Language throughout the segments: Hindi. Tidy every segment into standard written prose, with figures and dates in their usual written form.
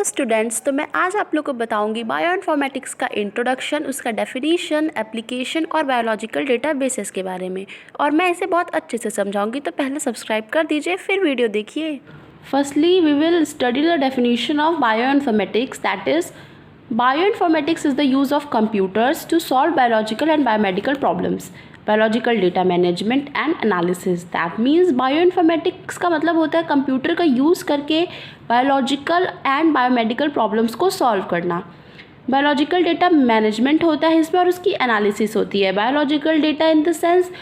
हेलो स्टूडेंट्स, तो मैं आज आप लोग को बताऊंगी बायोइन्फॉर्मेटिक्स का इंट्रोडक्शन, उसका डेफिनीशन, एप्लीकेशन और बायोलॉजिकल डेटाबेसेस के बारे में। और मैं इसे बहुत अच्छे से समझाऊंगी, तो पहले सब्सक्राइब कर दीजिए, फिर वीडियो देखिए। Firstly we will study the definition of bioinformatics, that is bioinformatics is the use of computers to solve biological and biomedical problems, biological data management and analysis. That means bioinformatics का मतलब होता है कंप्यूटर का यूज़ करके बायोलॉजिकल एंड बायोमेडिकल प्रॉब्लम्स को सॉल्व करना। बायोलॉजिकल डेटा मैनेजमेंट होता है इसमें, और उसकी एनालिसिस होती है। Biological data in the sense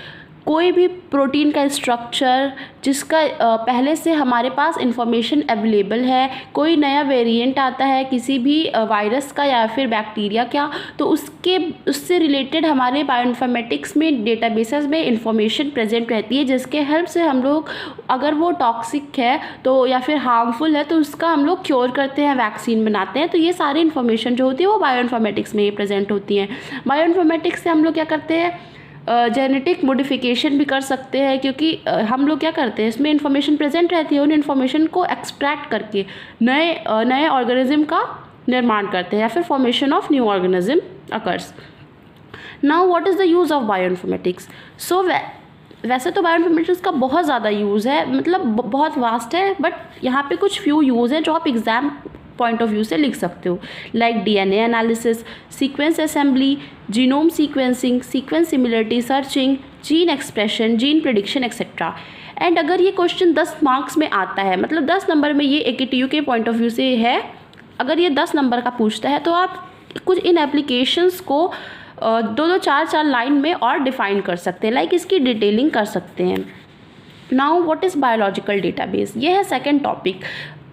कोई भी प्रोटीन का स्ट्रक्चर जिसका पहले से हमारे पास इंफॉर्मेशन अवेलेबल है, कोई नया वेरिएंट आता है किसी भी वायरस का या फिर बैक्टीरिया का, तो उससे रिलेटेड हमारे बायोइन्फॉर्मेटिक्स में डेटाबेसेस में इंफॉर्मेशन प्रेजेंट रहती है, जिसके हेल्प से हम लोग अगर वो टॉक्सिक है तो या फिर हार्मफुल है तो उसका हम लोग क्योर करते हैं, वैक्सीन बनाते हैं। तो ये सारी इन्फॉर्मेशन जो होती है वो बायोइन्फॉर्मेटिक्स में ही प्रेजेंट होती हैं। बायोइन्फॉर्मेटिक्स से हम लोग क्या करते हैं, जेनेटिक मॉडिफिकेशन भी कर सकते हैं, क्योंकि हम लोग क्या करते हैं इसमें इंफॉर्मेशन प्रेजेंट रहती है, उन इन्फॉर्मेशन को एक्सट्रैक्ट करके नए ऑर्गेनिज्म का निर्माण करते हैं या फिर formation of new organism occurs. Now what is the use of bioinformatics? So वैसे तो बायोइन्फॉर्मेटिक्स का बहुत ज़्यादा यूज़ है, मतलब बहुत वास्ट है, बट यहाँ पे कुछ फ्यू यूज़ हैं जो आप एग्ज़ाम पॉइंट ऑफ व्यू से लिख सकते हो, like DNA analysis, sequence assembly, genome sequencing, sequence similarity searching, gene expression, gene prediction etcetera. And अगर ये क्वेश्चन 10 मार्क्स में आता है, मतलब 10 नंबर में, ये AKTU के पॉइंट ऑफ व्यू से है, अगर ये 10 नंबर का पूछता है तो आप कुछ इन एप्लीकेशंस को 2-2, 4-4 लाइन में और डिफाइन कर सकते हैं, लाइक इसकी डिटेलिंग कर सकते हैं। Now what is biological database? ये है सेकेंड टॉपिक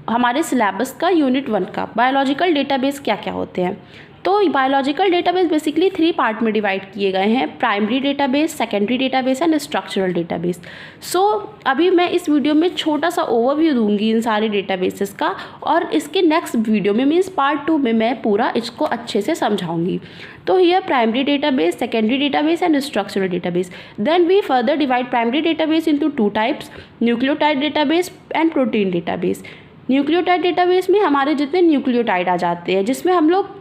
हमारे सिलेबस का, यूनिट 1 का। बायोलॉजिकल डेटाबेस क्या क्या होते हैं? तो बायोलॉजिकल डेटाबेस बेसिकली 3 पार्ट में डिवाइड किए गए हैं, primary database, secondary database and structural database. So अभी मैं इस वीडियो में छोटा सा ओवरव्यू दूंगी इन सारे डेटाबेसेस का, और इसके नेक्स्ट वीडियो में मीन्स पार्ट 2 में मैं पूरा इसको अच्छे से समझाऊंगी। तो here primary database, secondary database and structural database. Then we further divide primary database into 2 types, nucleotide database and protein database. Nucleotide database में हमारे जितने न्यूक्लियोटाइड आ जाते हैं, जिसमें हम लोग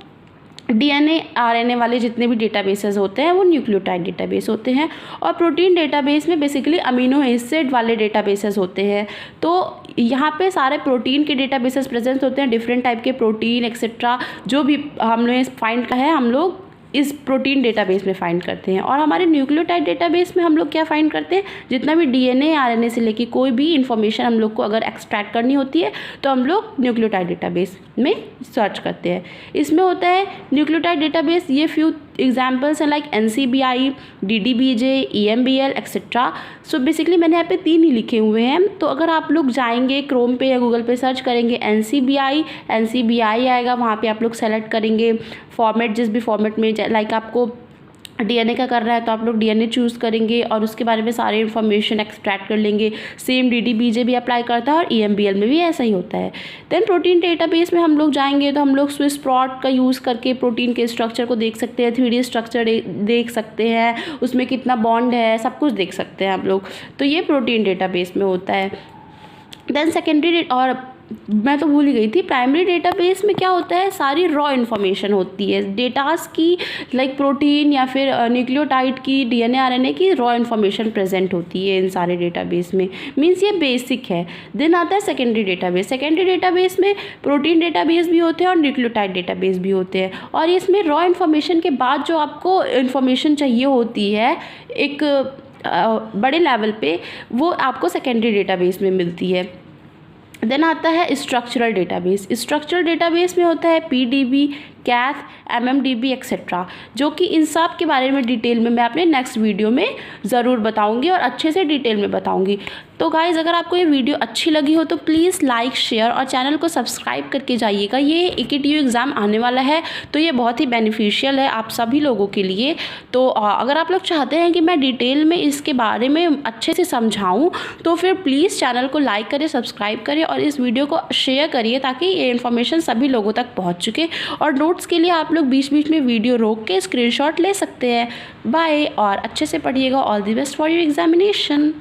DNA RNA वाले जितने भी डेटाबेसेस होते हैं वो न्यूक्लियोटाइड डेटाबेस होते हैं। और प्रोटीन डेटाबेस में बेसिकली अमीनो एसिड वाले डेटाबेसेस होते हैं। तो यहाँ पे सारे प्रोटीन के डेटाबेसेस प्रेजेंट होते हैं, डिफरेंट टाइप के प्रोटीन एक्सेट्रा, जो भी हमने फाइंड का है हम लोग इस प्रोटीन डेटाबेस में फाइंड करते हैं। और हमारे न्यूक्लियोटाइड डेटाबेस में हम लोग क्या फाइंड करते हैं, जितना भी DNA RNA से लेके कोई भी इंफॉर्मेशन हम लोग को अगर एक्सट्रैक्ट करनी होती है तो हम लोग न्यूक्लियोटाइड डेटाबेस में सर्च करते हैं। इसमें होता है न्यूक्लियोटाइड डेटाबेस, ये फ्यू एग्जाम्पल्स हैं like NCBI, DDBJ, EMBL etcetera. So basically मैंने यहाँ पे 3 ही लिखे हुए हैं। तो अगर आप लोग जाएंगे क्रोम पे या गूगल पे सर्च करेंगे NCBI आएगा, वहाँ पे आप लोग सेलेक्ट करेंगे फॉर्मेट, जिस भी फॉर्मेट में, लाइक आपको DNA का कर रहा है तो आप लोग DNA चूज़ करेंगे और उसके बारे में सारे इन्फॉर्मेशन एक्सट्रैक्ट कर लेंगे। सेम DDBJ भी अप्लाई करता है और EMBL में भी ऐसा ही होता है। देन प्रोटीन डेटाबेस में हम लोग जाएंगे तो हम लोग स्विस प्रोट का यूज़ करके प्रोटीन के स्ट्रक्चर को देख सकते हैं, 3D स्ट्रक्चर देख सकते हैं, उसमें कितना बॉन्ड है, सब कुछ देख सकते हैं हम लोग। तो ये प्रोटीन डेटाबेस में होता है। देन सेकेंडरी, और मैं तो भूल ही गई थी, प्राइमरी डेटाबेस में क्या होता है, सारी रॉ इन्फॉर्मेशन होती है डेटास की, लाइक प्रोटीन या फिर न्यूक्लियोटाइड की, DNA RNA की रॉ इन्फॉर्मेशन प्रेजेंट होती है इन सारे डेटाबेस में, मीन्स ये बेसिक है। देन आता है सेकेंडरी डेटाबेस। सेकेंडरी डेटाबेस में प्रोटीन डेटाबेस भी होते हैं और न्यूक्लियोटाइड डेटाबेस भी होते हैं, और इसमें रॉ इन्फॉर्मेशन के बाद जो आपको इन्फॉर्मेशन चाहिए होती है एक बड़े लेवल पे, वो आपको सेकेंडरी डेटाबेस में मिलती है। देन आता है स्ट्रक्चरल डेटाबेस। स्ट्रक्चरल डेटाबेस में होता है PDB, CATH, MMDB एक्सेट्रा, जो कि इन सब के बारे में डिटेल में मैं अपने नेक्स्ट वीडियो में ज़रूर बताऊंगी और अच्छे से डिटेल में बताऊंगी। तो गाइज़, अगर आपको ये वीडियो अच्छी लगी हो तो प्लीज़ लाइक, शेयर और चैनल को सब्सक्राइब करके जाइएगा। ये AKTU एग्ज़ाम आने वाला है तो ये बहुत ही बेनिफिशियल है आप सभी लोगों के लिए। तो अगर आप लोग चाहते हैं कि मैं डिटेल में इसके बारे में अच्छे से समझाऊँ तो फिर प्लीज़ चैनल को लाइक करें, सब्सक्राइब करें और इस वीडियो को शेयर करिए, ताकि ये इन्फॉर्मेशन सभी लोगों तक पहुँच चुके। और नोट्स के लिए आप लोग बीच बीच में वीडियो रोक के स्क्रीनशॉट ले सकते हैं। बाय, और अच्छे से पढ़िएगा। All the best for your examination.